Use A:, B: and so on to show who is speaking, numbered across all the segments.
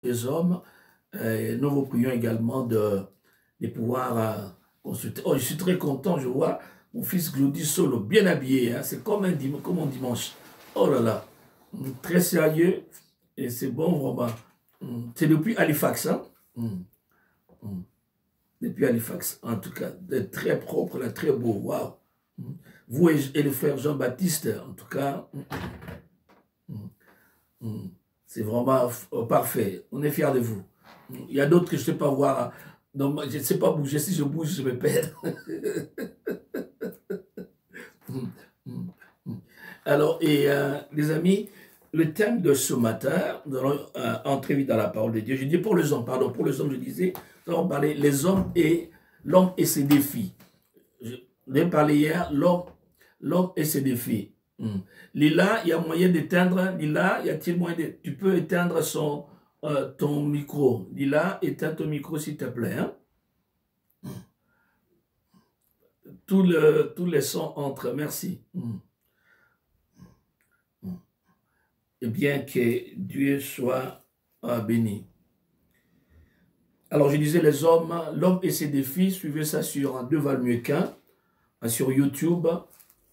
A: les hommes. Nous vous prions également de pouvoir consulter. Oh, je suis très content, je vois mon fils Glody Solo, bien habillé. Hein. C'est comme comme un dimanche. Oh là là, très sérieux. Et c'est bon, vraiment. C'est depuis Halifax. Hein? Mm. Depuis Halifax, en tout cas. Très propre, là, très beau. Waouh. Vous et le frère Jean-Baptiste, en tout cas. C'est vraiment parfait. On est fiers de vous. Il y a d'autres que je ne sais pas voir. Donc, je ne sais pas bouger. Si je bouge, je me perds. Alors, les amis, le thème de ce matin, nous allons entrer vite dans la parole de Dieu. Je dis pour les hommes, pardon, pour les hommes, je disais, nous allons parler les hommes et l'homme et ses défis. J'ai parlé hier, l'homme et ses défis. Lila, il y a moyen d'éteindre. Lila, y a-t-il moyen de... Tu peux éteindre ton micro. Lila, éteins ton micro s'il te plaît. Hein? Tous les sons entrent. Merci. Et bien que Dieu soit béni. Alors, je disais les hommes, l'homme et ses défis. Suivez ça sur Deux valent mieux qu'un, sur YouTube,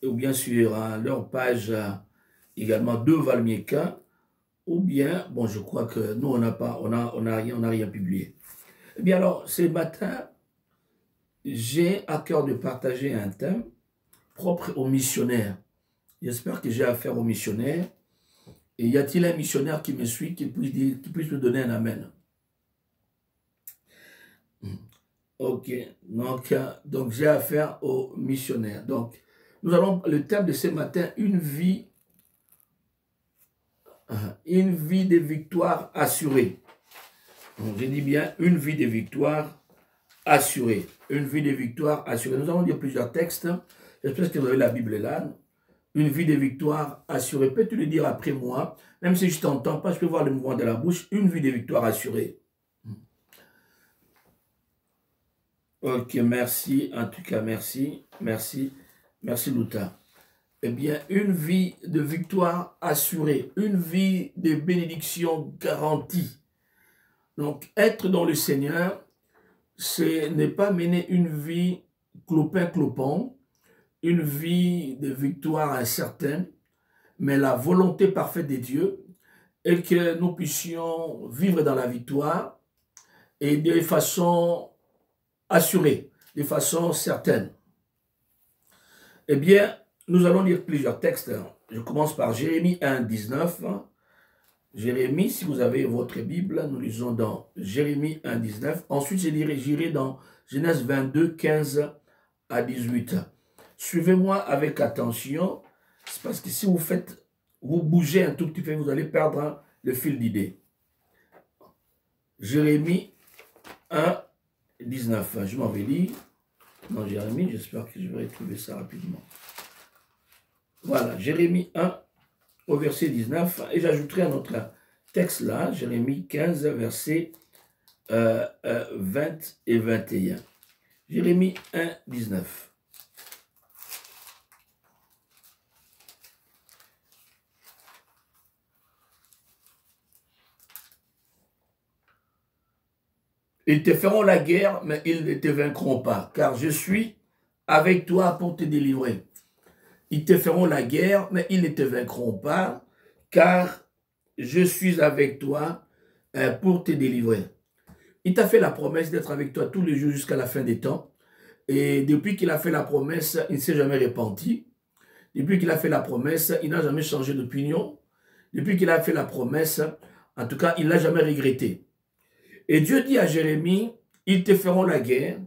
A: ou bien sur leur page également Deux valent mieux qu'un. Ou bien, bon, je crois que nous, on n'a rien publié. Eh bien, alors, ce matin, j'ai à cœur de partager un thème propre aux missionnaires. J'espère que j'ai affaire aux missionnaires. Et y a-t-il un missionnaire qui me suit, qui puisse me donner un amen? Ok, donc j'ai affaire aux missionnaires. Donc, nous allons, le thème de ce matin, une vie de victoire assurée. Je dis bien une vie de victoire assurée. Une vie de victoire assurée. Nous allons lire plusieurs textes. J'espère que vous avez la Bible là. Une vie de victoire assurée. Peux-tu le dire après moi? Même si je ne t'entends pas, je peux voir le mouvement de la bouche. Une vie de victoire assurée. Ok, merci. En tout cas, merci. Merci. Merci, Louta. Eh bien, une vie de victoire assurée. Une vie de bénédiction garantie. Donc, être dans le Seigneur, ce n'est pas mener une vie clopin-clopon, une vie de victoire incertaine, mais la volonté parfaite de Dieu est que nous puissions vivre dans la victoire et de façon assurée, de façon certaine. Eh bien, nous allons lire plusieurs textes. Je commence par Jérémie 1, 19. Jérémie, si vous avez votre Bible, nous lisons dans Jérémie 1, 19. Ensuite, j'irai dans Genèse 22, 15 à 18. Suivez-moi avec attention. C'est parce que si vous bougez un tout petit peu, vous allez perdre le fil d'idée. Jérémie 1, 19. Je m'en vais lire. Non, Jérémie, j'espère que je vais retrouver ça rapidement. Voilà, Jérémie 1, au verset 19. Et j'ajouterai un autre texte là, Jérémie 15, versets 20 et 21. Jérémie 1, 19. Ils te feront la guerre, mais ils ne te vaincront pas, car je suis avec toi pour te délivrer. Ils te feront la guerre, mais ils ne te vaincront pas, car je suis avec toi pour te délivrer. Il t'a fait la promesse d'être avec toi tous les jours jusqu'à la fin des temps. Et depuis qu'il a fait la promesse, il ne s'est jamais repenti. Depuis qu'il a fait la promesse, il n'a jamais changé d'opinion. Depuis qu'il a fait la promesse, en tout cas, il n'a jamais regretté. Et Dieu dit à Jérémie, ils te feront la guerre,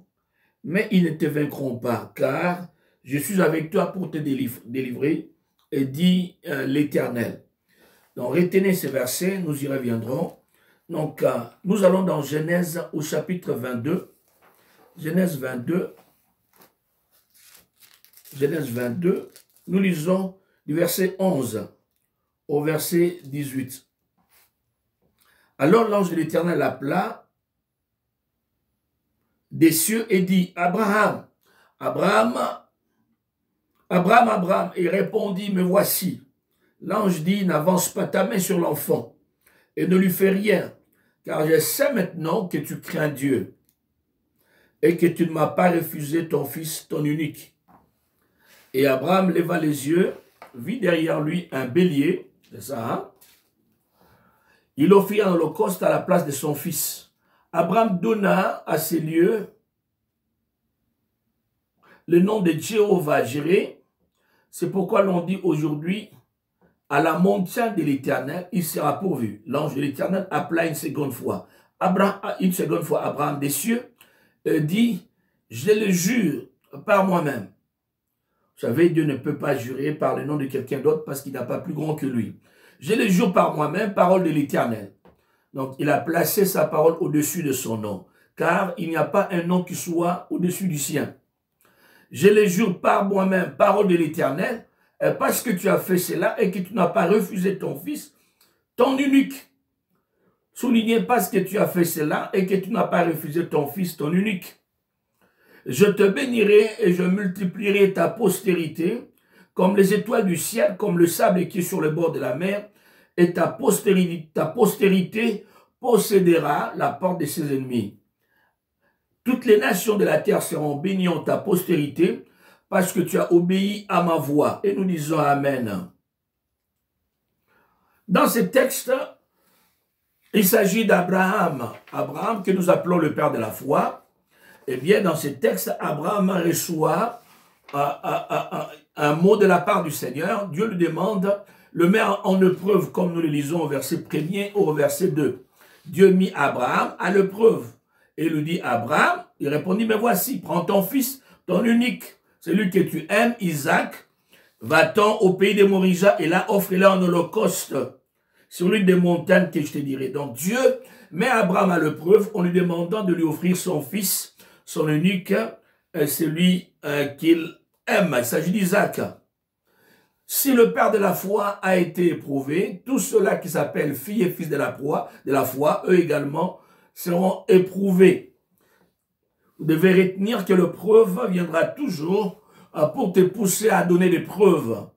A: mais ils ne te vaincront pas, car je suis avec toi pour te délivrer, et dit l'Éternel. Donc, retenez ces versets, nous y reviendrons. Donc, nous allons dans Genèse au chapitre 22. Genèse 22. Genèse 22. Nous lisons du verset 11 au verset 18. Alors l'ange de l'Éternel appela des cieux et dit, Abraham, Abraham, Abraham, Abraham. Et répondit, me voici. L'ange dit, n'avance pas ta main sur l'enfant et ne lui fais rien, car je sais maintenant que tu crains Dieu et que tu ne m'as pas refusé ton fils, ton unique. Et Abraham leva les yeux, vit derrière lui un bélier, c'est ça, hein? Il offrit un holocauste à la place de son fils. Abraham donna à ces lieux le nom de Jéhovah Jireh. C'est pourquoi l'on dit aujourd'hui, à la montagne de l'Éternel, il sera pourvu. L'ange de l'Éternel appela une seconde fois. Abraham des cieux dit, je le jure par moi-même. Vous savez, Dieu ne peut pas jurer par le nom de quelqu'un d'autre parce qu'il n'a pas plus grand que lui. Je le jure par moi-même, parole de l'Éternel. Donc, il a placé sa parole au-dessus de son nom, car il n'y a pas un nom qui soit au-dessus du sien. Je le jure par moi-même, parole de l'Éternel, parce que tu as fait cela et que tu n'as pas refusé ton fils, ton unique. Soulignez parce que tu as fait cela et que tu n'as pas refusé ton fils, ton unique. Je te bénirai et je multiplierai ta postérité comme les étoiles du ciel, comme le sable qui est sur le bord de la mer, et ta postérité possédera la porte de ses ennemis. Toutes les nations de la terre seront bénies en ta postérité, parce que tu as obéi à ma voix. Et nous disons Amen. Dans ce texte, il s'agit d'Abraham. Abraham, que nous appelons le père de la foi. Eh bien, dans ce texte, Abraham reçoit un mot de la part du Seigneur. Dieu lui demande, le met en épreuve, comme nous le lisons au verset 1er au verset 2. Dieu mit Abraham à l'épreuve. Et il lui dit, Abraham, il répondit, mais voici, prends ton fils, ton unique, celui que tu aimes, Isaac, va-t'en au pays de Morija, et là, offre-le en holocauste sur l'une des montagnes que je te dirai. Donc Dieu met Abraham à l'épreuve en lui demandant de lui offrir son fils, son unique, celui qu'il aime. Il s'agit d'Isaac. Si le père de la foi a été éprouvé, tous ceux-là qui s'appellent filles et fils de la foi, eux également, seront éprouvés. Vous devez retenir que l'épreuve viendra toujours pour te pousser à donner des preuves.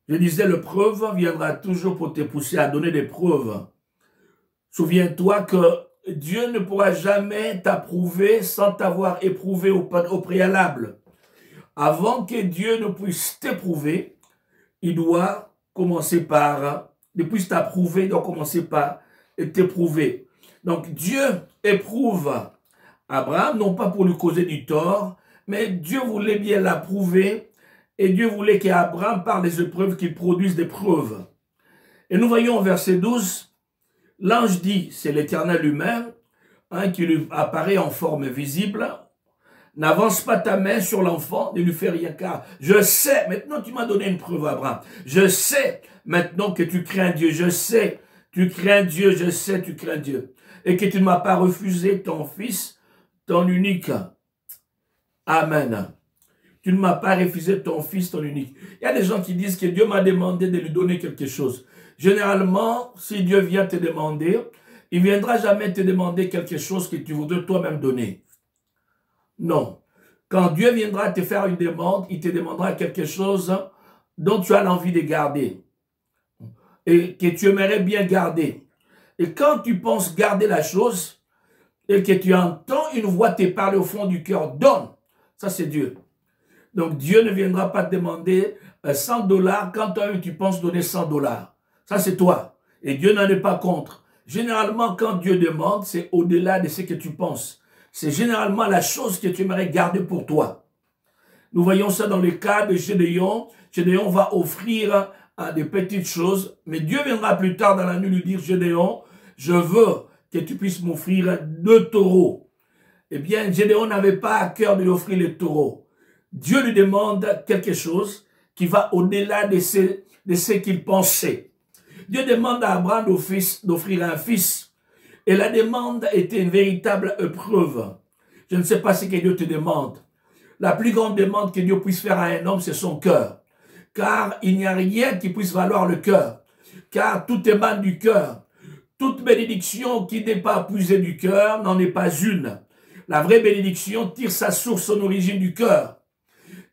A: Je disais, l'épreuve viendra toujours pour te pousser à donner des preuves. Souviens-toi que Dieu ne pourra jamais t'approuver sans t'avoir éprouvé au préalable. Avant que Dieu ne puisse t'éprouver, il doit commencer par, il puisse t'approuver, il doit commencer par t'éprouver. Donc Dieu éprouve Abraham, non pas pour lui causer du tort, mais Dieu voulait bien l'approuver et Dieu voulait qu'Abraham parle des épreuves qui produisent des preuves. Et nous voyons au verset 12, l'ange dit, c'est l'Éternel lui-même, qui lui apparaît en forme visible, n'avance pas ta main sur l'enfant, ne lui fais rien, car je sais, maintenant tu m'as donné une preuve, Abraham, je sais maintenant que tu crains Dieu, je sais, tu crains Dieu, je sais, tu crains Dieu, et que tu ne m'as pas refusé ton fils, ton unique. Amen. Tu ne m'as pas refusé ton fils, ton unique. Il y a des gens qui disent que Dieu m'a demandé de lui donner quelque chose. Généralement, si Dieu vient te demander, il ne viendra jamais te demander quelque chose que tu voudrais toi-même donner. Non. Quand Dieu viendra te faire une demande, il te demandera quelque chose dont tu as l'envie de garder et que tu aimerais bien garder. Et quand tu penses garder la chose et que tu entends une voix te parler au fond du cœur, donne. Ça, c'est Dieu. Donc, Dieu ne viendra pas te demander 100 $ quand toi-même tu penses donner 100 $. Ça, c'est toi. Et Dieu n'en est pas contre. Généralement, quand Dieu demande, c'est au-delà de ce que tu penses. C'est généralement la chose que tu aimerais garder pour toi. Nous voyons ça dans le cas de Gédéon. Gédéon va offrir des petites choses, mais Dieu viendra plus tard dans la nuit lui dire, Gédéon, je veux que tu puisses m'offrir 2 taureaux. Eh bien, Gédéon n'avait pas à cœur de lui offrir les taureaux. Dieu lui demande quelque chose qui va au-delà de ce qu'il pensait. Dieu demande à Abraham d'offrir un fils. Et la demande était une véritable épreuve. Je ne sais pas ce que Dieu te demande. La plus grande demande que Dieu puisse faire à un homme, c'est son cœur. Car il n'y a rien qui puisse valoir le cœur. Car tout émane du cœur. Toute bénédiction qui n'est pas puisée du cœur n'en est pas une. La vraie bénédiction tire sa source, son origine du cœur.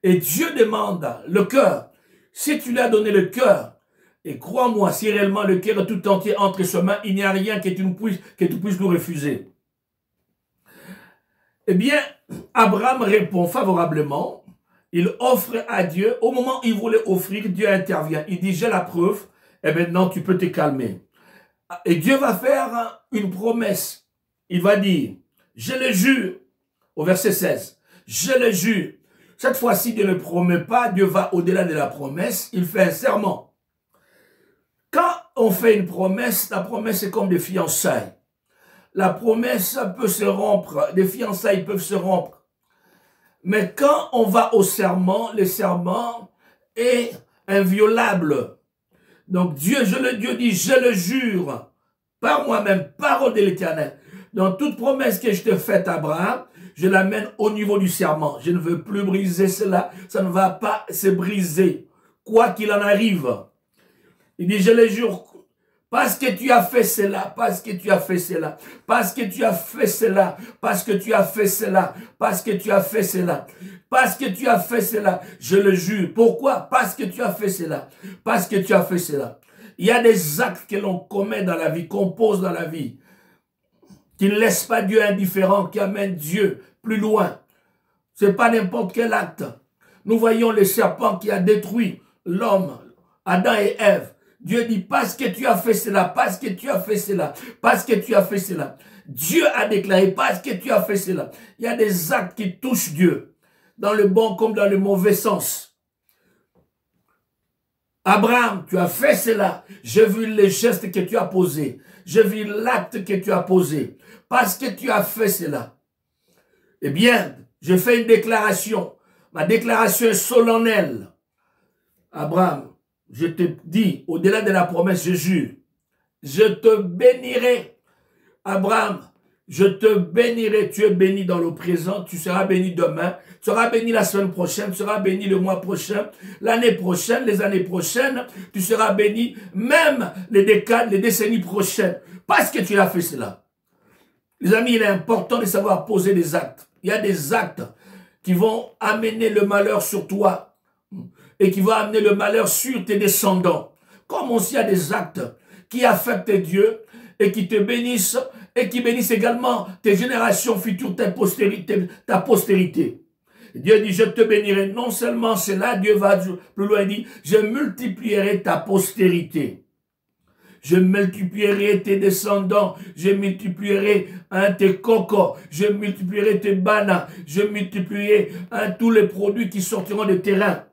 A: Et Dieu demande le cœur. Si tu lui as donné le cœur, Et crois-moi, si réellement le cœur tout entier entre ses mains, il n'y a rien que tu puisses nous refuser. Eh bien, Abraham répond favorablement. Il offre à Dieu. Au moment où il voulait offrir, Dieu intervient. Il dit, j'ai la preuve. Et maintenant, tu peux te calmer. Et Dieu va faire une promesse. Il va dire, je le jure, au verset 16, je le jure. Cette fois-ci, Dieu ne promet pas, Dieu va au-delà de la promesse, il fait un serment. Quand on fait une promesse, la promesse est comme des fiançailles. La promesse peut se rompre, des fiançailles peuvent se rompre. Mais quand on va au serment, le serment est inviolable. Donc Dieu dit, je le jure, par moi-même, parole de l'Éternel. Dans toute promesse que je te fais, Abraham, je l'amène au niveau du serment. Je ne veux plus briser cela, ça ne va pas se briser, quoi qu'il en arrive. Il dit, je le jure, parce que tu as fait cela, parce que tu as fait cela, parce que tu as fait cela, parce que tu as fait cela, parce que tu as fait cela, parce que tu as fait cela, je le jure. Pourquoi? Parce que tu as fait cela, parce que tu as fait cela. Il y a des actes que l'on commet dans la vie, qu'on pose dans la vie, qui ne laissent pas Dieu indifférent, qui amènent Dieu plus loin. Ce n'est pas n'importe quel acte. Nous voyons le serpent qui a détruit l'homme, Adam et Ève. Dieu dit, parce que tu as fait cela, parce que tu as fait cela, parce que tu as fait cela. Dieu a déclaré, parce que tu as fait cela. Il y a des actes qui touchent Dieu, dans le bon comme dans le mauvais sens. Abraham, tu as fait cela. J'ai vu les gestes que tu as posés. J'ai vu l'acte que tu as posé. Parce que tu as fait cela. Eh bien, je fais une déclaration. Ma déclaration est solennelle. Abraham, je te dis, au-delà de la promesse, je jure, je te bénirai. Abraham, je te bénirai. Tu es béni dans le présent, tu seras béni demain, tu seras béni la semaine prochaine, tu seras béni le mois prochain, l'année prochaine, les années prochaines, tu seras béni même les décades, les décennies prochaines, parce que tu as fait cela. Les amis, il est important de savoir poser des actes. Il y a des actes qui vont amener le malheur sur toi et qui vont amener le malheur sur tes descendants. Comme aussi il y a des actes qui affectent Dieu et qui te bénissent et qui bénissent également tes générations futures, ta postérité. Dieu dit, je te bénirai. Non seulement cela, Dieu va plus loin, il dit, je multiplierai ta postérité. Je multiplierai tes descendants, je multiplierai tes cocos, je multiplierai tes bananes, je multiplierai tous les produits qui sortiront des terrains.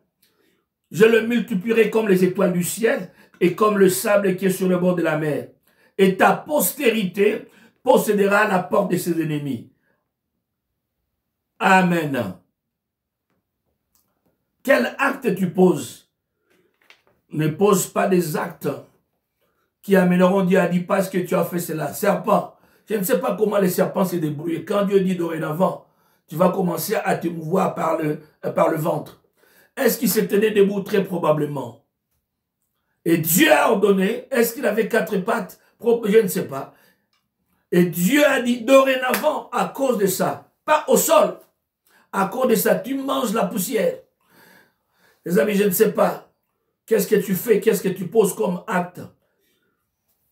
A: Je le multiplierai comme les étoiles du ciel et comme le sable qui est sur le bord de la mer. Et ta postérité possédera la porte de ses ennemis. Amen. Quel acte tu poses? Ne pose pas des actes qui amèneront Dieu à dire parce que tu as fait cela. Serpent, je ne sais pas comment les serpents se débrouillent. Quand Dieu dit dorénavant, tu vas commencer à te mouvoir par le ventre. Est-ce qu'il se tenait debout? Très probablement. Et Dieu a ordonné, est-ce qu'il avait 4 pattes? Je ne sais pas. Et Dieu a dit dorénavant, à cause de ça, pas au sol, à cause de ça, tu manges la poussière. Les amis, je ne sais pas. Qu'est-ce que tu fais? Qu'est-ce que tu poses comme acte?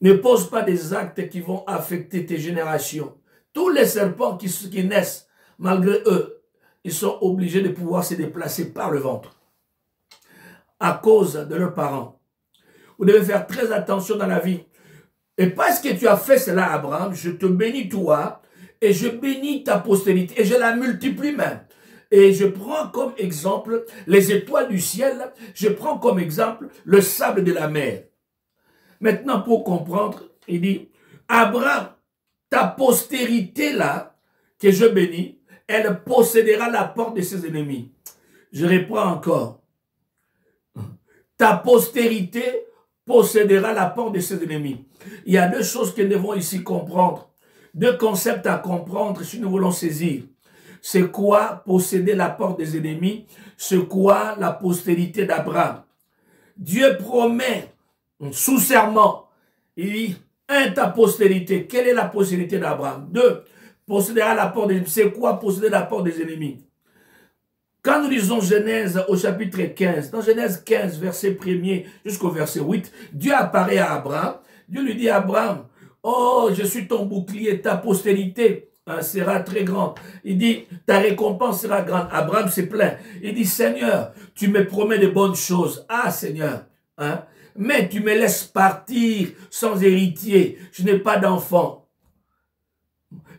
A: Ne pose pas des actes qui vont affecter tes générations. Tous les serpents qui naissent, malgré eux, ils sont obligés de pouvoir se déplacer par le ventre à cause de leurs parents. Vous devez faire très attention dans la vie. Et parce que tu as fait cela, Abraham, je te bénis toi et je bénis ta postérité et je la multiplie même. Et je prends comme exemple les étoiles du ciel, je prends comme exemple le sable de la mer. Maintenant, pour comprendre, il dit, Abraham, ta postérité là, que je bénis, elle possédera la porte de ses ennemis. Je reprends encore. Ta postérité possédera la porte de ses ennemis. Il y a 2 choses que nous devons ici comprendre. 2 concepts à comprendre si nous voulons saisir. C'est quoi posséder la porte des ennemis? C'est quoi la postérité d'Abraham? Dieu promet sous serment, il dit, 1, ta postérité. Quelle est la postérité d'Abraham? 2, possédera la porte des ennemis. C'est quoi posséder la porte des ennemis? Quand nous lisons Genèse au chapitre 15, dans Genèse 15, verset 1er jusqu'au verset 8, Dieu apparaît à Abraham. Dieu lui dit à Abraham, oh, je suis ton bouclier, ta postérité sera très grande. Il dit, ta récompense sera grande. Abraham s'est plaint. Il dit, Seigneur, tu me promets de bonnes choses. Ah, Seigneur, hein? Mais tu me laisses partir sans héritier. Je n'ai pas d'enfant.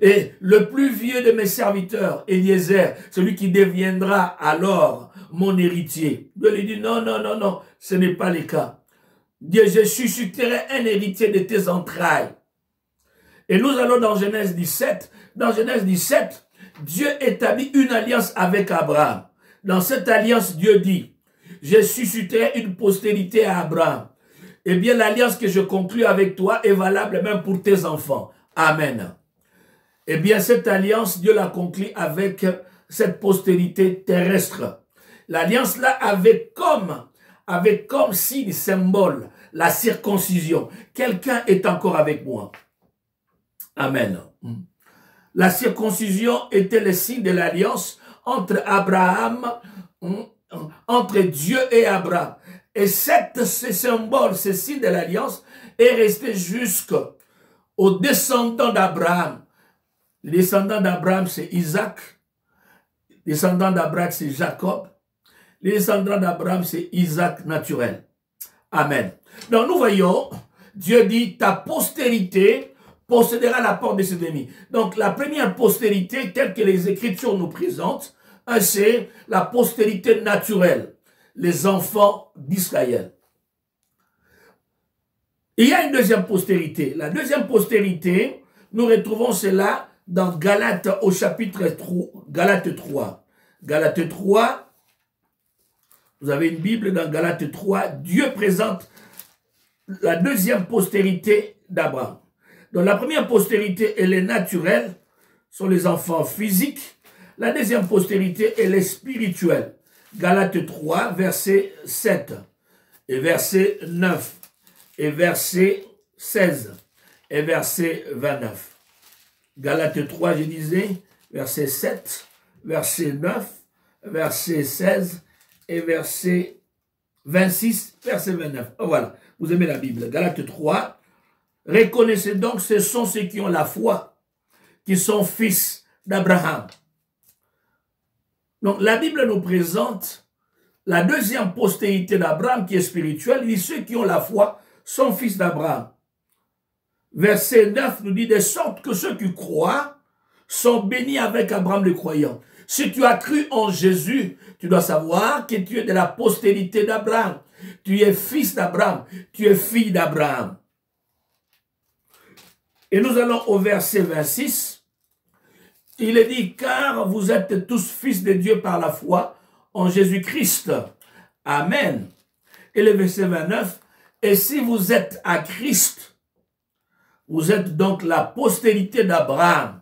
A: Et le plus vieux de mes serviteurs, Eliezer, celui qui deviendra alors mon héritier. Dieu lui dit, non, non, non, non, ce n'est pas le cas. Dieu, je susciterai un héritier de tes entrailles. Et nous allons dans Genèse 17. Dans Genèse 17, Dieu établit une alliance avec Abraham. Dans cette alliance, Dieu dit, je susciterai une postérité à Abraham. Eh bien, l'alliance que je conclus avec toi est valable même pour tes enfants. Amen. Eh bien, cette alliance, Dieu l'a conclue avec cette postérité terrestre. L'alliance-là avait comme signe symbole la circoncision. Quelqu'un est encore avec moi. Amen. La circoncision était le signe de l'alliance entre Abraham, entre Dieu et Abraham. Et ce symbole, ce signe de l'alliance est resté jusqu'aux descendants d'Abraham. Les descendants d'Abraham, c'est Isaac. Les descendants d'Abraham, c'est Jacob. Les descendants d'Abraham, c'est Isaac naturel. Amen. Donc nous voyons, Dieu dit, ta postérité possédera la porte de ses ennemis. Donc la première postérité, telle que les Écritures nous présentent, c'est la postérité naturelle, les enfants d'Israël. Il y a une deuxième postérité. La deuxième postérité, nous retrouvons cela dans Galates au chapitre 3. Galates 3. Galates 3. Vous avez une Bible dans Galates 3. Dieu présente la deuxième postérité d'Abraham. Donc la première postérité, elle est naturelle, sont les enfants physiques. La deuxième postérité, elle est spirituelle. Galates 3, verset 7 et verset 9 et verset 16 et verset 29. Galates 3, je disais, verset 7, verset 9, verset 16 et verset 26, verset 29. Oh, voilà, vous aimez la Bible. Galates 3, reconnaissez donc, ce sont ceux qui ont la foi, qui sont fils d'Abraham. Donc la Bible nous présente la deuxième postérité d'Abraham qui est spirituelle. Il dit ceux qui ont la foi sont fils d'Abraham. Verset 9 nous dit de sorte que ceux qui croient sont bénis avec Abraham le croyant. Si tu as cru en Jésus, tu dois savoir que tu es de la postérité d'Abraham. Tu es fils d'Abraham. Tu es fille d'Abraham. Et nous allons au verset 26. Il est dit, car vous êtes tous fils de Dieu par la foi en Jésus-Christ. Amen. Et le verset 29, et si vous êtes à Christ, vous êtes donc la postérité d'Abraham,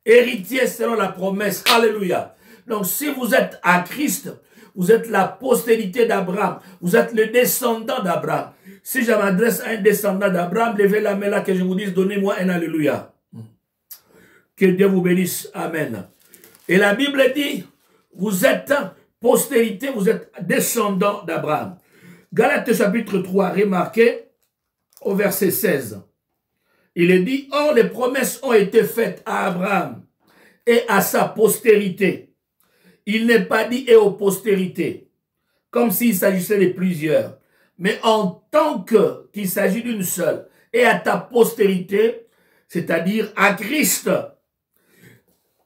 A: héritier selon la promesse. Alléluia. Donc si vous êtes à Christ, vous êtes la postérité d'Abraham, vous êtes le descendant d'Abraham. Si je m'adresse à un descendant d'Abraham, levez la main là que je vous dise, donnez-moi un Alléluia. Que Dieu vous bénisse. Amen. Et la Bible dit, vous êtes postérité, vous êtes descendant d'Abraham. Galates chapitre 3, remarquez au verset 16. Il est dit, or les promesses ont été faites à Abraham et à sa postérité. Il n'est pas dit et aux postérités, comme s'il s'agissait de plusieurs, mais en tant qu'il s'agit d'une seule, et à ta postérité, c'est-à-dire à Christ.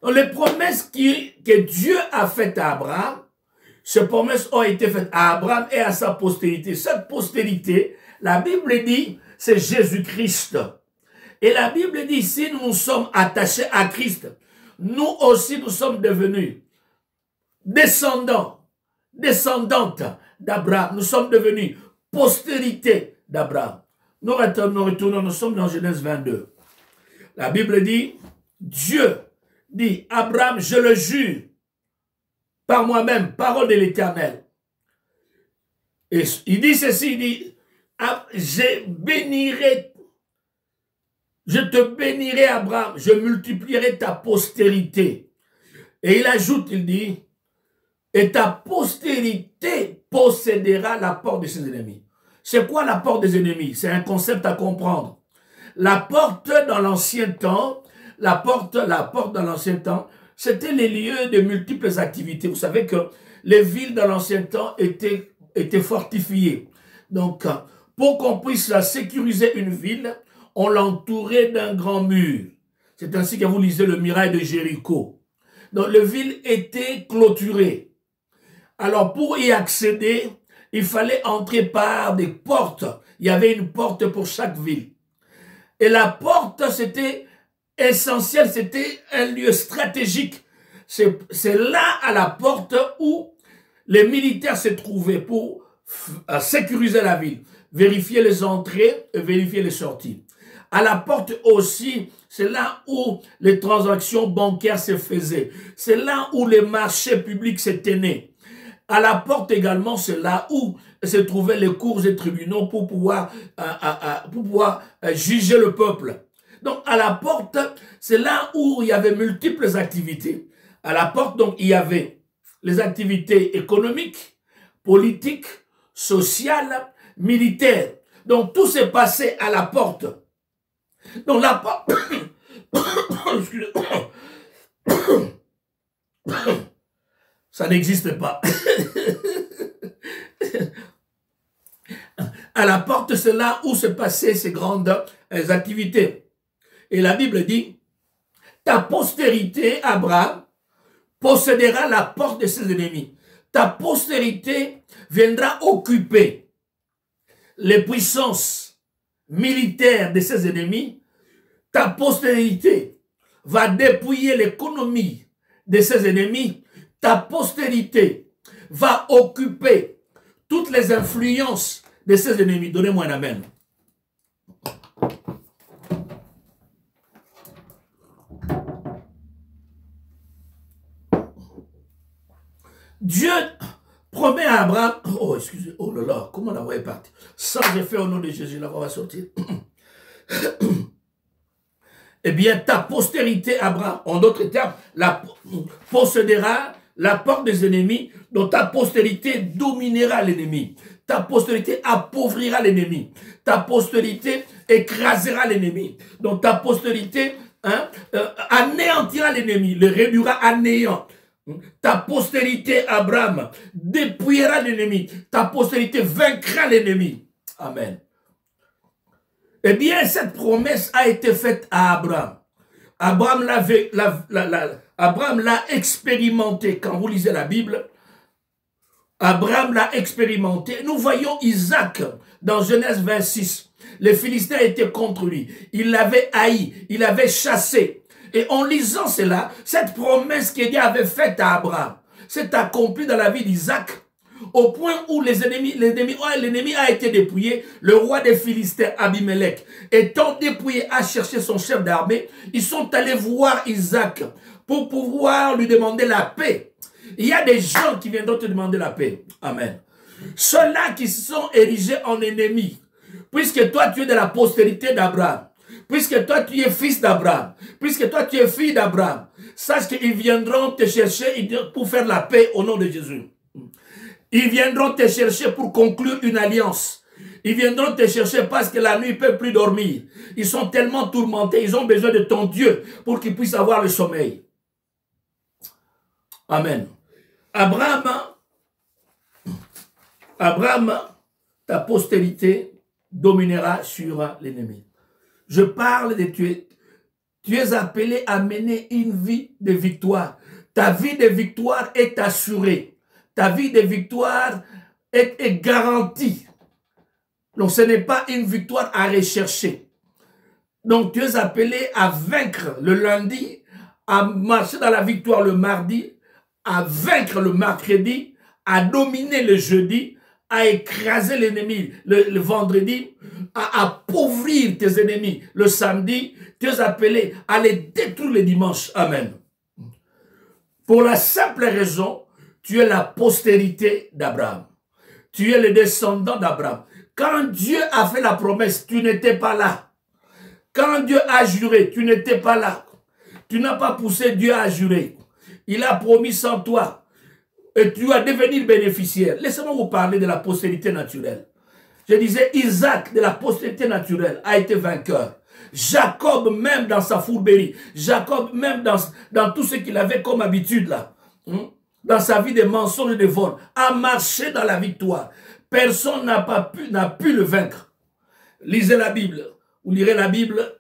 A: Donc, les promesses que Dieu a faites à Abraham, ces promesses ont été faites à Abraham et à sa postérité. Cette postérité, la Bible dit, c'est Jésus-Christ. Et la Bible dit, si nous nous sommes attachés à Christ, nous aussi nous sommes devenus descendants, descendantes d'Abraham. Nous sommes devenus postérité d'Abraham. Nous retournons, nous sommes dans Genèse 22. La Bible dit, Dieu dit, Abraham, je le jure, par moi-même, parole de l'Éternel. Et il dit ceci, il dit, je te bénirai Abraham, je multiplierai ta postérité. Et il ajoute, il dit, et ta postérité possédera la porte de ses ennemis. C'est quoi la porte des ennemis? C'est un concept à comprendre. La porte dans l'ancien temps, la porte dans l'ancien temps, c'était les lieux de multiples activités. Vous savez que les villes dans l'ancien temps étaient fortifiées. Donc, pour qu'on puisse sécuriser une ville, on l'entourait d'un grand mur. C'est ainsi que vous lisez le muraille de Jéricho. Donc, la ville était clôturée. Alors, pour y accéder, il fallait entrer par des portes. Il y avait une porte pour chaque ville. Et la porte, c'était essentiel, c'était un lieu stratégique. C'est là, à la porte, où les militaires se trouvaient pour sécuriser la ville, vérifier les entrées et vérifier les sorties. À la porte aussi, c'est là où les transactions bancaires se faisaient. C'est là où les marchés publics se tenaient. À la porte également, c'est là où se trouvaient les cours et tribunaux pour pouvoir juger le peuple. Donc, à la porte, c'est là où il y avait multiples activités. À la porte, donc, il y avait les activités économiques, politiques, sociales, militaires. Donc, tout s'est passé à la porte. Donc, la porte... Ça n'existe pas. À la porte, c'est là où se passaient ces grandes activités. Et la Bible dit, ta postérité, Abraham, possédera la porte de ses ennemis. Ta postérité viendra occuper les puissances militaires de ses ennemis. Ta postérité va dépouiller l'économie de ses ennemis. Ta postérité va occuper toutes les influences de ses ennemis. Donnez-moi un amen. Dieu promet à Abraham, oh excusez, oh là là, comment la voix est partie? Ça j'ai fait au nom de Jésus, la voix va sortir. Eh bien, ta postérité, Abraham, en d'autres termes, possédera la porte des ennemis, dont ta postérité dominera l'ennemi. Ta postérité appauvrira l'ennemi. Ta postérité écrasera l'ennemi. Donc ta postérité anéantira l'ennemi, le réduira à néant. Ta postérité, Abraham, dépouillera l'ennemi. Ta postérité vaincra l'ennemi. Amen. Eh bien, cette promesse a été faite à Abraham. Abraham l'a expérimenté. Quand vous lisez la Bible, Abraham l'a expérimenté. Nous voyons Isaac dans Genèse 26. Les Philistins étaient contre lui. Il l'avait haï. Il l'avait chassé. Et en lisant cela, cette promesse que Dieu avait faite à Abraham s'est accomplie dans la vie d'Isaac, au point où l'ennemi a été dépouillé. Le roi des Philistins, Abimelech, étant dépouillé, a cherché son chef d'armée. Ils sont allés voir Isaac pour pouvoir lui demander la paix. Il y a des gens qui viendront te demander la paix. Amen. Ceux-là qui se sont érigés en ennemis, puisque toi tu es de la postérité d'Abraham, puisque toi tu es fils d'Abraham, puisque toi tu es fille d'Abraham, sache qu'ils viendront te chercher pour faire la paix au nom de Jésus. Ils viendront te chercher pour conclure une alliance. Ils viendront te chercher parce que la nuit, ils ne peuvent plus dormir. Ils sont tellement tourmentés, ils ont besoin de ton Dieu pour qu'ils puissent avoir le sommeil. Amen. Abraham, ta postérité dominera sur l'ennemi. Je parle de tu es appelé à mener une vie de victoire. Ta vie de victoire est assurée. Ta vie de victoire est garantie. Donc ce n'est pas une victoire à rechercher. Donc tu es appelé à vaincre le lundi, à marcher dans la victoire le mardi, à vaincre le mercredi, à dominer le jeudi, à écraser l'ennemi le vendredi, à appauvrir tes ennemis le samedi. Tu es appelé à les détruire le dimanche. Amen. Pour la simple raison, tu es la postérité d'Abraham. Tu es le descendant d'Abraham. Quand Dieu a fait la promesse, tu n'étais pas là. Quand Dieu a juré, tu n'étais pas là. Tu n'as pas poussé Dieu à jurer. Il a promis sans toi. et tu vas devenir bénéficiaire. Laissez-moi vous parler de la postérité naturelle. Je disais, Isaac, de la postérité naturelle, a été vainqueur. Jacob, même dans sa fourberie, Jacob, même dans tout ce qu'il avait comme habitude là, dans sa vie de mensonges et de vol, a marché dans la victoire. Personne n'a pu le vaincre. Lisez la Bible, vous lirez la Bible,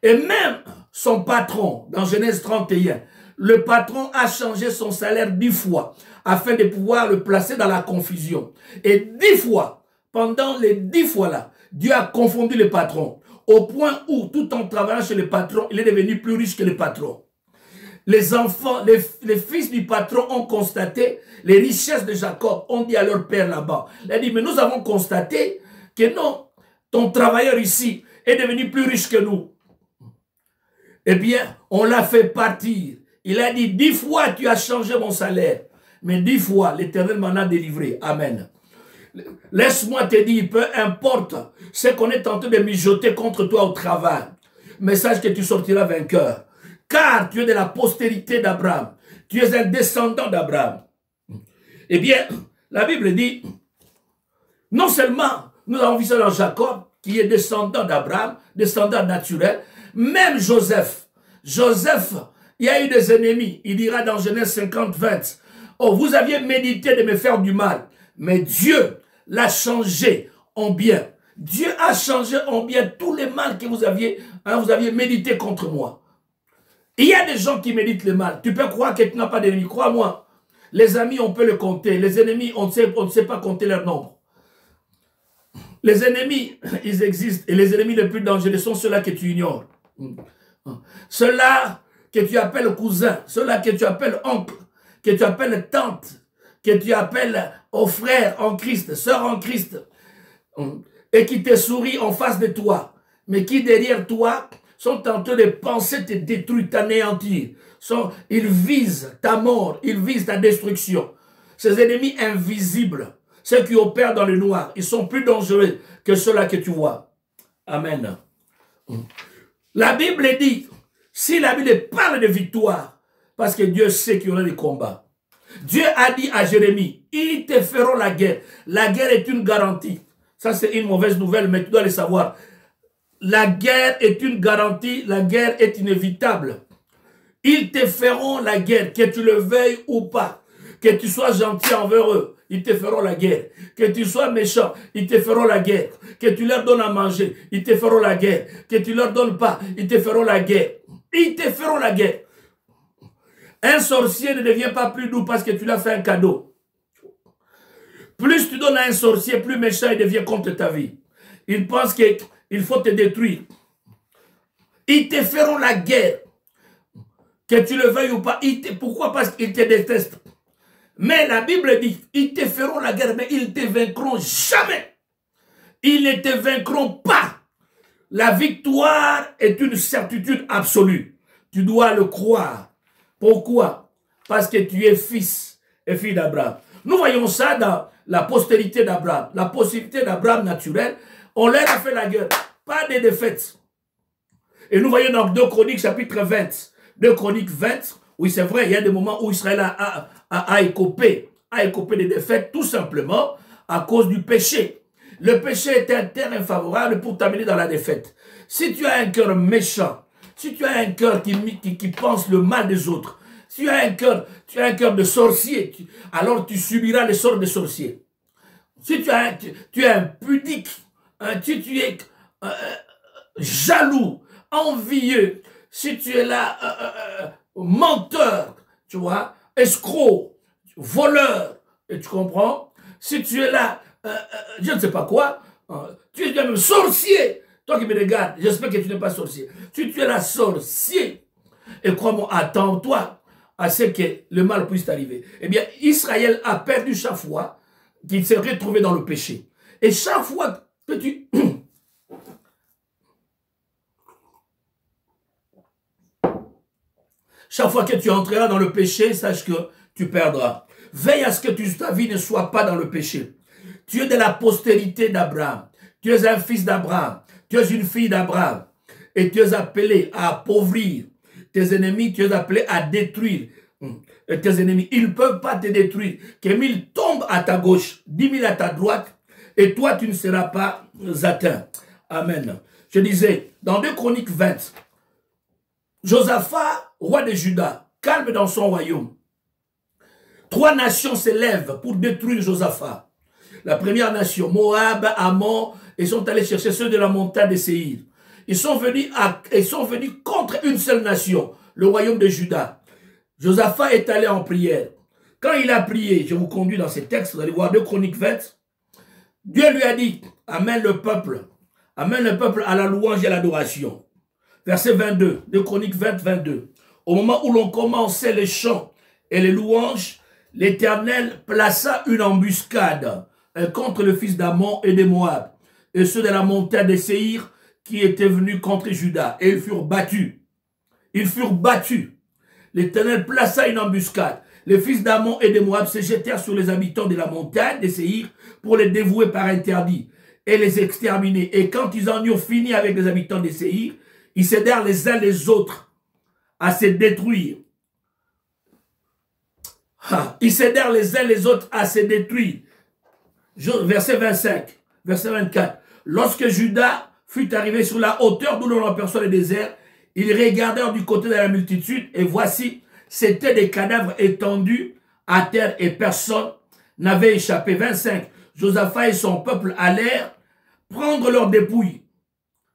A: et même son patron, dans Genèse 31, le patron a changé son salaire 10 fois, afin de pouvoir le placer dans la confusion. Et 10 fois, pendant les 10 fois là, Dieu a confondu le patron, au point où, tout en travaillant chez le patron, il est devenu plus riche que le patron. Les enfants, les fils du patron ont constaté les richesses de Jacob, ont dit à leur père là-bas. Il a dit, mais nous avons constaté que non, ton travailleur ici est devenu plus riche que nous. Eh bien, on l'a fait partir. Il a dit, 10 fois tu as changé mon salaire, mais 10 fois l'Éternel m'en a délivré. Amen. Laisse-moi te dire, peu importe ce qu'on est tenté de mijoter contre toi au travail, mais sache que tu sortiras vainqueur. Car tu es de la postérité d'Abraham. Tu es un descendant d'Abraham. Eh bien, la Bible dit, non seulement nous avons vu ça dans Jacob, qui est descendant d'Abraham, descendant naturel, même Joseph. Joseph, il y a eu des ennemis. Il dira dans Genèse 50, 20, oh, vous aviez médité de me faire du mal, mais Dieu l'a changé en bien. Dieu a changé en bien tous les mal que vous aviez médité contre moi. Il y a des gens qui méditent le mal. Tu peux croire que tu n'as pas d'ennemis. Crois-moi. Les amis, on peut le compter. Les ennemis, on ne sait pas compter leur nombre. Les ennemis, ils existent. Et les ennemis les plus dangereux sont ceux-là que tu ignores. Ceux-là que tu appelles cousin, ceux-là que tu appelles oncle, que tu appelles tante, que tu appelles aux frères en Christ, sœurs en Christ, et qui te sourient en face de toi, mais qui derrière toi sont en train de penser te détruire, t'anéantir. Ils visent ta mort, ils visent ta destruction. Ces ennemis invisibles, ceux qui opèrent dans le noir, ils sont plus dangereux que ceux-là que tu vois. Amen. La Bible dit, si la Bible parle de victoire, parce que Dieu sait qu'il y aura des combats. Dieu a dit à Jérémie, ils te feront la guerre. La guerre est une garantie. Ça, c'est une mauvaise nouvelle, mais tu dois le savoir. La guerre est une garantie, la guerre est inévitable. Ils te feront la guerre, que tu le veuilles ou pas. Que tu sois gentil envers eux, ils te feront la guerre. Que tu sois méchant, ils te feront la guerre. Que tu leur donnes à manger, ils te feront la guerre. Que tu leur donnes pas, ils te feront la guerre. Ils te feront la guerre. Un sorcier ne devient pas plus doux parce que tu lui as fait un cadeau. Plus tu donnes à un sorcier, plus méchant il devient contre ta vie. Il pense qu'il faut te détruire. Ils te feront la guerre. Que tu le veuilles ou pas. Pourquoi? Parce qu'ils te détestent. Mais la Bible dit, ils te feront la guerre, mais ils ne te vaincront jamais. Ils ne te vaincront pas. La victoire est une certitude absolue. Tu dois le croire. Pourquoi? Parce que tu es fils et fille d'Abraham. Nous voyons ça dans la postérité d'Abraham. La postérité d'Abraham naturelle, on leur a fait la guerre. Pas de défaites. Et nous voyons dans 2 Chroniques chapitre 20. 2 Chroniques 20, oui c'est vrai, il y a des moments où Israël a écopé des défaites tout simplement à cause du péché. Le péché est un terrain favorable pour t'amener dans la défaite. Si tu as un cœur méchant, si tu as un cœur qui pense le mal des autres, si tu as un cœur de sorcier, alors tu subiras les sorts des sorciers. Si tu es impudique, si tu es jaloux, envieux, si tu es là, menteur, tu vois, escroc, voleur, et tu comprends? Si tu es là, je ne sais pas quoi, tu es même sorcier. Toi qui me regardes, j'espère que tu n'es pas sorcier. Si tu es là sorcier, et crois-moi, attends-toi à ce que le mal puisse t'arriver. Eh bien, Israël a perdu chaque fois qu'il s'est retrouvé dans le péché. Et chaque fois que tu... Chaque fois que tu entreras dans le péché, sache que tu perdras. Veille à ce que ta vie ne soit pas dans le péché. Tu es de la postérité d'Abraham. Tu es un fils d'Abraham. Tu es une fille d'Abraham. Et tu es appelé à appauvrir tes ennemis. Tu es appelé à détruire Et tes ennemis, ils ne peuvent pas te détruire. Que 1000 tombent à ta gauche, 10 000 à ta droite, et toi, tu ne seras pas atteint. Amen. Je disais, dans 2 Chroniques 20, Josaphat, roi de Juda, calme dans son royaume. 3 nations s'élèvent pour détruire Josaphat. La première nation, Moab, Ammon, ils sont allés chercher ceux de la montagne de Séhir. Ils sont venus contre une seule nation, le royaume de Juda. Josaphat est allé en prière. Quand il a prié, je vous conduis dans ces textes, vous allez voir 2 Chroniques 20, Dieu lui a dit, amène le peuple à la louange et à l'adoration. Verset 22, 2 Chroniques 20, 22. Au moment où l'on commençait les chants et les louanges, l'Éternel plaça une embuscade contre le fils d'Ammon et de Moab, et ceux de la montagne de Séhir qui étaient venus contre Juda, et ils furent battus. Ils furent battus. L'Éternel plaça une embuscade. Les fils d'Ammon et de Moab se jetèrent sur les habitants de la montagne de Séhir pour les dévouer par interdit et les exterminer. Et quand ils en eurent fini avec les habitants de Séhir, ils s'aidèrent les uns les autres à se détruire. Ils s'aidèrent les uns les autres à se détruire. Verset 25, verset 24. Lorsque Juda fut arrivé sur la hauteur d'où l'on aperçoit le désert, ils regardèrent du côté de la multitude et voici, c'étaient des cadavres étendus à terre et personne n'avait échappé. 25. Josaphat et son peuple allèrent prendre leurs dépouilles.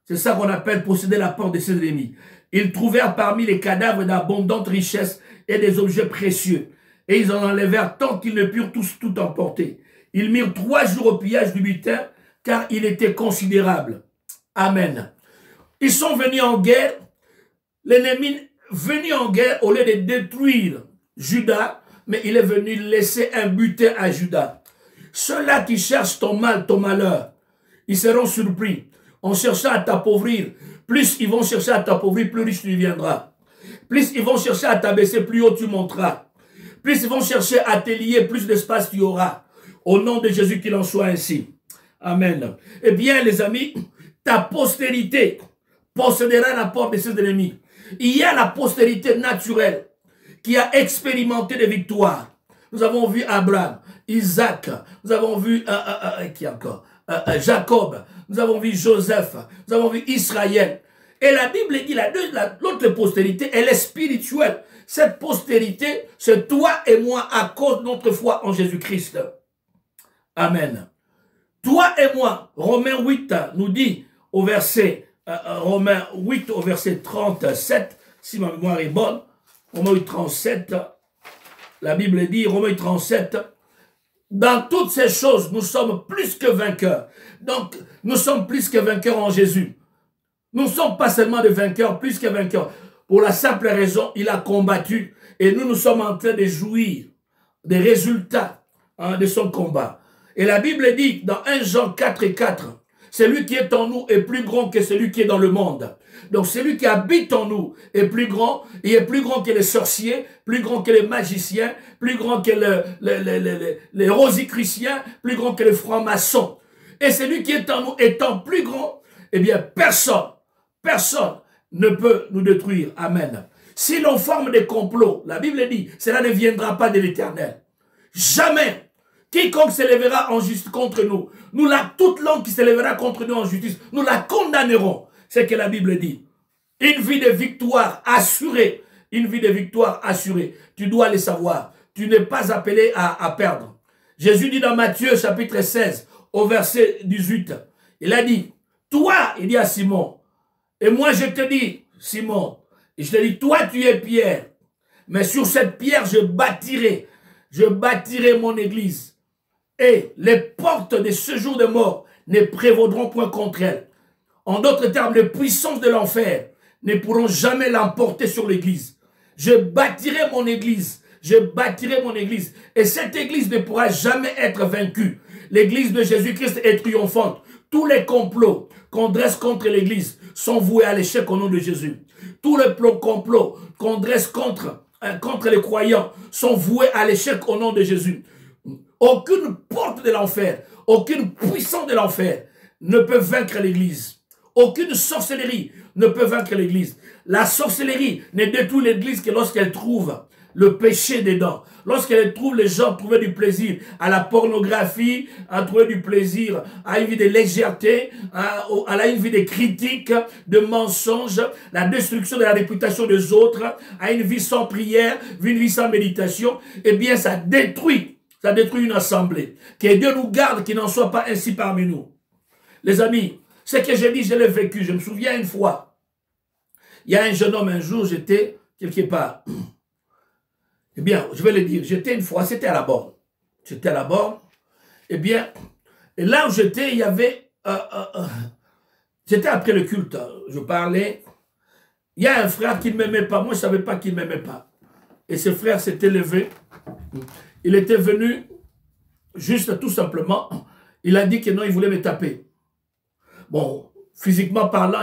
A: C'est ça qu'on appelle posséder la porte de ses ennemis. Ils trouvèrent parmi les cadavres d'abondantes richesses et des objets précieux. Et ils en enlevèrent tant qu'ils ne purent tous tout emporter. Ils mirent 3 jours au pillage du butin, car il était considérable. Amen. Ils sont venus en guerre. L'ennemi venu en guerre, au lieu de détruire Juda, mais il est venu laisser un butin à Juda. Ceux-là qui cherchent ton mal, ton malheur, ils seront surpris. En cherchant à t'appauvrir, plus ils vont chercher à t'appauvrir, plus riche tu deviendras. Plus ils vont chercher à t'abaisser, plus haut tu monteras. Plus ils vont chercher à te lier, plus d'espace tu auras. Au nom de Jésus, qu'il en soit ainsi. Amen. Eh bien, les amis, ta postérité possédera la porte de ses ennemis. Il y a la postérité naturelle qui a expérimenté des victoires. Nous avons vu Abraham, Isaac, nous avons vu qui encore Jacob, nous avons vu Joseph, nous avons vu Israël. Et la Bible dit, l'autre postérité, elle est spirituelle. Cette postérité, c'est toi et moi à cause de notre foi en Jésus-Christ. Amen. Toi et moi, Romains 8 nous dit au verset, Romains 8 au verset 37, si ma mémoire est bonne, Romains 8, 37, la Bible dit, Romains 8, 37, dans toutes ces choses, nous sommes plus que vainqueurs. Donc, nous sommes plus que vainqueurs en Jésus. Nous ne sommes pas seulement des vainqueurs, plus que vainqueurs. Pour la simple raison, il a combattu et nous sommes en train de jouir des résultats de son combat. Et la Bible dit dans 1 Jean 4 et 4, celui qui est en nous est plus grand que celui qui est dans le monde. Donc celui qui habite en nous est plus grand, il est plus grand que les sorciers, plus grand que les magiciens, plus grand que les rosicruciens, plus grand que les francs-maçons. Et celui qui est en nous étant plus grand, eh bien personne ne peut nous détruire. Amen. Si l'on forme des complots, la Bible dit, cela ne viendra pas de l'Éternel. Jamais. Quiconque s'élèvera en justice contre nous, toute langue qui s'élèvera contre nous en justice, nous la condamnerons. C'est ce que la Bible dit. Une vie de victoire assurée. Une vie de victoire assurée. Tu dois le savoir. Tu n'es pas appelé à perdre. Jésus dit dans Matthieu chapitre 16, au verset 18, il a dit, toi, il dit à Simon, et moi je te dis, Simon, et je te dis, toi tu es Pierre, mais sur cette pierre je bâtirai mon église. Et les portes de ce jour de mort ne prévaudront point contre elle. En d'autres termes, les puissances de l'enfer ne pourront jamais l'emporter sur l'église. Je bâtirai mon église. Je bâtirai mon église. Et cette église ne pourra jamais être vaincue. L'église de Jésus-Christ est triomphante. Tous les complots qu'on dresse contre l'église sont voués à l'échec au nom de Jésus. Tous les complots qu'on dresse contre les croyants sont voués à l'échec au nom de Jésus. Aucune porte de l'enfer, aucune puissance de l'enfer ne peut vaincre l'église. Aucune sorcellerie ne peut vaincre l'église. La sorcellerie ne détruit l'église que lorsqu'elle trouve le péché dedans. Lorsqu'elle trouve les gens trouver du plaisir à la pornographie, à trouver du plaisir à une vie de légèreté, à une vie de critiques, de mensonges, la destruction de la réputation des autres, à une vie sans prière, une vie sans méditation, eh bien ça détruit une assemblée. Que Dieu nous garde, qu'il n'en soit pas ainsi parmi nous. Les amis, ce que j'ai dit, je l'ai vécu. Je me souviens une fois, il y a un jeune homme, un jour, j'étais quelque part. Eh bien, je vais le dire, j'étais une fois, c'était à la borne. J'étais à la borne. Eh bien, et là où j'étais, il y avait... j'étais après le culte, je parlais. Il y a un frère qui ne m'aimait pas. Moi, je ne savais pas qu'il ne m'aimait pas. Et ce frère s'était levé. Il était venu, juste tout simplement, il a dit que non, il voulait me taper. Bon, physiquement parlant,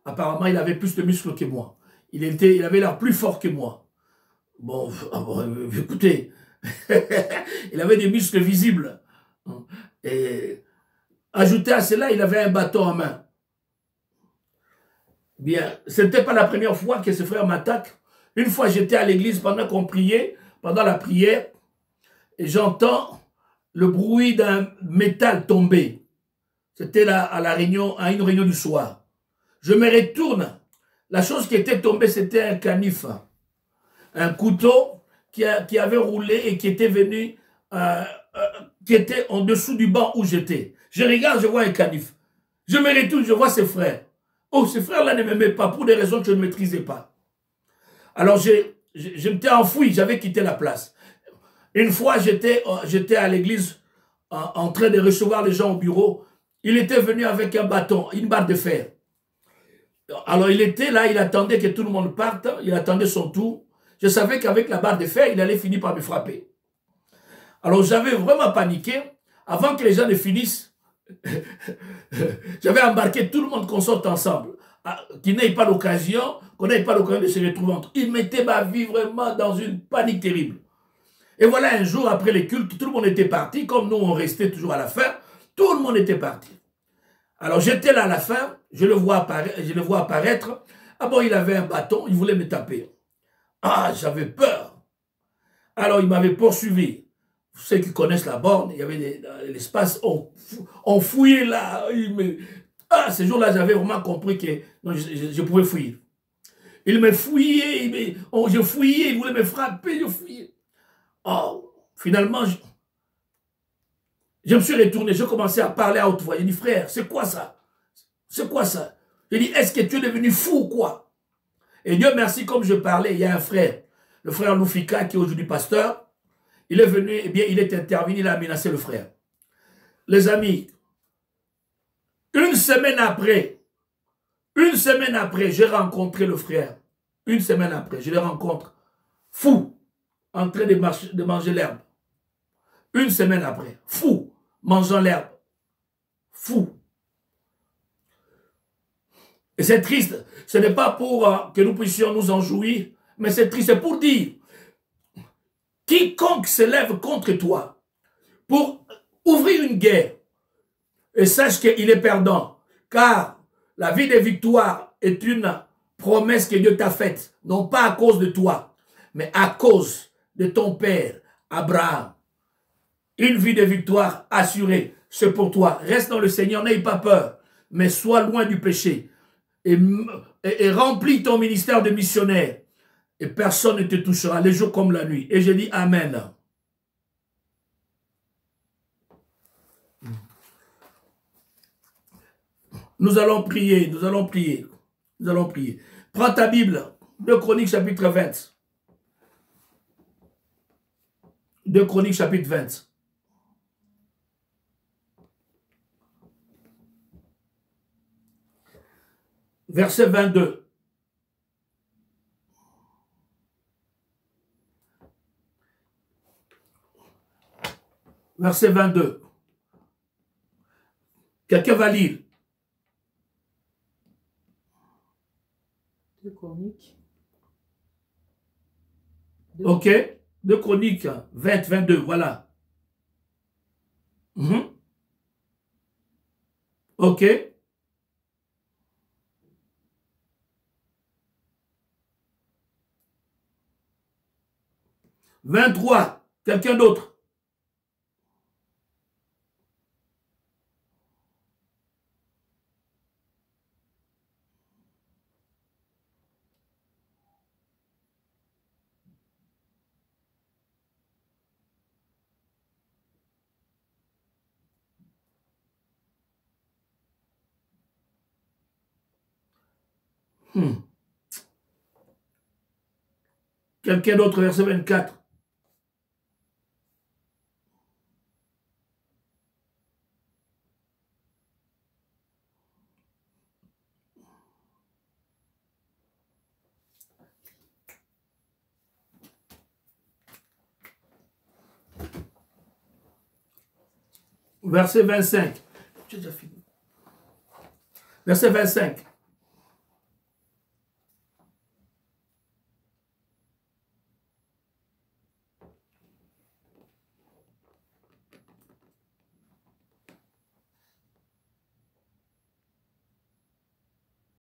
A: apparemment, il avait plus de muscles que moi. Il avait l'air plus fort que moi. Bon, écoutez, il avait des muscles visibles. Et ajouté à cela, il avait un bâton en main. Bien, ce n'était pas la première fois que ce frère m'attaque. Une fois, j'étais à l'église pendant qu'on priait, pendant la prière, et j'entends le bruit d'un métal tomber. C'était là à une réunion du soir. Je me retourne. La chose qui était tombée, c'était un canif. Un couteau qui avait roulé et qui était venu, qui était en dessous du banc où j'étais. Je regarde, je vois un canif. Je me retourne, je vois ses frères. Oh, ces frères-là ne m'aimaient pas pour des raisons que je ne maîtrisais pas. Alors, je m'étais enfoui, j'avais quitté la place. Une fois, j'étais à l'église en train de recevoir les gens au bureau. Il était venu avec un bâton, une barre de fer. Alors, il était là, il attendait que tout le monde parte, il attendait son tour. Je savais qu'avec la barre de fer, il allait finir par me frapper. Alors, j'avais vraiment paniqué. Avant que les gens ne finissent, j'avais embarqué tout le monde qu'on sorte ensemble. Qu'il n'ait pas l'occasion, qu'on n'ait pas l'occasion de se retrouver entre. Il mettait ma vie vraiment dans une panique terrible. Et voilà, un jour après les cultes, tout le monde était parti. Comme nous, on restait toujours à la fin, tout le monde était parti. Alors, j'étais là à la fin, je le vois apparaître. Ah bon, il avait un bâton, il voulait me taper. Ah, j'avais peur. Alors, il m'avait poursuivi. Ceux qui connaissent la borne, il y avait l'espace, on fouillait là. Ce jour-là, j'avais vraiment compris que non, je pouvais fuir. Il me fouillait, je fouillais, il voulait me frapper, je fouillais. Oh, finalement, je me suis retourné, je commençais à parler à haute voix. J'ai dit, frère, c'est quoi ça? C'est quoi ça? J'ai dit, est-ce que tu es devenu fou ou quoi? Et Dieu merci, comme je parlais, il y a un frère, le frère Loufika, qui est aujourd'hui pasteur. Il est venu, eh bien, il est intervenu, il a menacé le frère. Les amis, une semaine après, j'ai rencontré le frère. Une semaine après, je le rencontre fou, en train de manger l'herbe. Une semaine après, fou, mangeant l'herbe. Fou. Et c'est triste. Ce n'est pas pour que nous puissions nous en jouir, mais c'est triste. C'est pour dire, quiconque se lève contre toi pour ouvrir une guerre, et sache qu'il est perdant, car la vie de victoire est une promesse que Dieu t'a faite, non pas à cause de toi, mais à cause de ton père, Abraham. Une vie de victoire assurée, c'est pour toi. Reste dans le Seigneur, n'aie pas peur, mais sois loin du péché. Et remplis ton ministère de missionnaire. Et personne ne te touchera, les jours comme la nuit. Et je dis Amen. Nous allons prier, nous allons prier. Nous allons prier. Prends ta Bible, 2 Chroniques chapitre 20. 2 Chroniques chapitre 20. Verset 22. Verset 22. Quelqu'un va lire.
B: 2 Chroniques.
A: Ok. 2 Chroniques 20, 22, voilà. Ok. 23. Quelqu'un d'autre? Quelqu'un d'autre, verset 24. Verset 25. J'ai déjà fini. Verset 25.